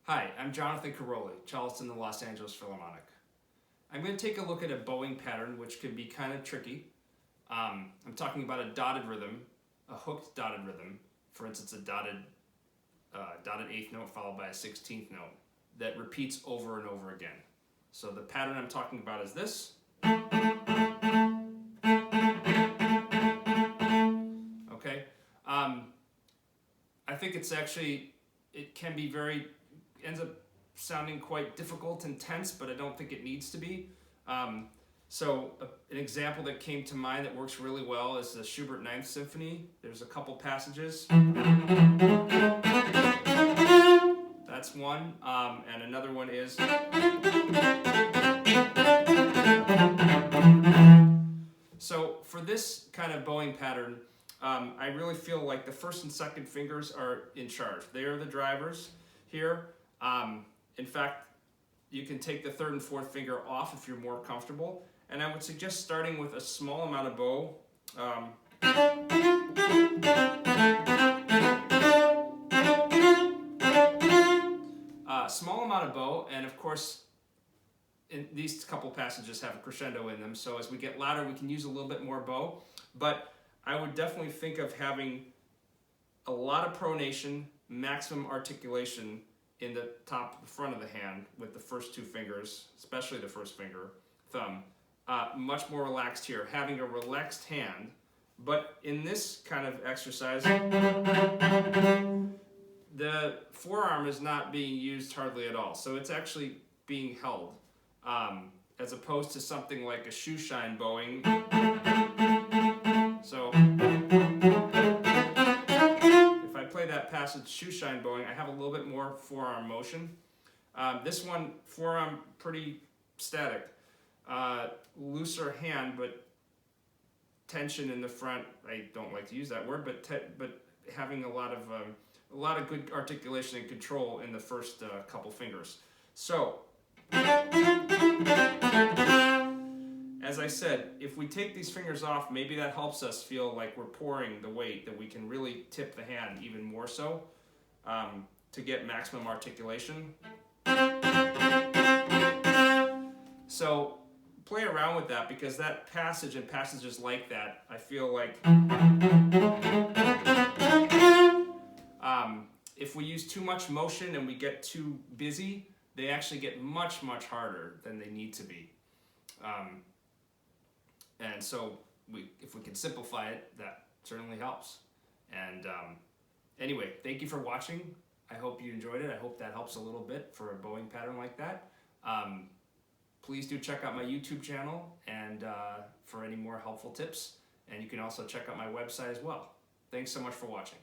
Hi, I'm Jonathan Caroli, cellist in the Los Angeles Philharmonic. I'm going to take a look at a bowing pattern which can be kind of tricky. I'm talking about a dotted rhythm, a hooked dotted rhythm, for instance a dotted eighth note followed by a 16th note that repeats over and over again. So the pattern I'm talking about is this. Okay, I think it can be ends up sounding quite difficult and tense, but I don't think it needs to be. An example that came to mind that works really well is the Schubert Ninth Symphony. There's a couple passages. That's one, and another one is. So for this kind of bowing pattern, I really feel like the first and second fingers are in charge. They are the drivers here. In fact, you can take the third and fourth finger off if you're more comfortable. And I would suggest starting with a small amount of bow. Small amount of bow, and of course, these couple passages have a crescendo in them, so as we get louder, we can use a little bit more bow. But I would definitely think of having a lot of pronation, maximum articulation in the front of the hand with the first two fingers, especially the first finger, thumb. Much more relaxed here, having a relaxed hand. But in this kind of exercise, the forearm is not being used hardly at all. So it's actually being held, as opposed to something like a shoe shine bowing. So if I play that passage shoe shine bowing, I have a little bit more forearm motion. This one, forearm pretty static. Looser hand, but tension in the front. I don't like to use that word, but having a lot of good articulation and control in the first couple fingers. So, as I said, if we take these fingers off, maybe that helps us feel like we're pouring the weight, that we can really tip the hand even more so to get maximum articulation. So play around with that, because that passage and passages like that, I feel like if we use too much motion and we get too busy, they actually get much, much harder than they need to be. And so if we can simplify it, that certainly helps. And anyway, thank you for watching. I hope you enjoyed it. I hope that helps a little bit for a bowing pattern like that. Please do check out my YouTube channel and for any more helpful tips. And you can also check out my website as well. Thanks so much for watching.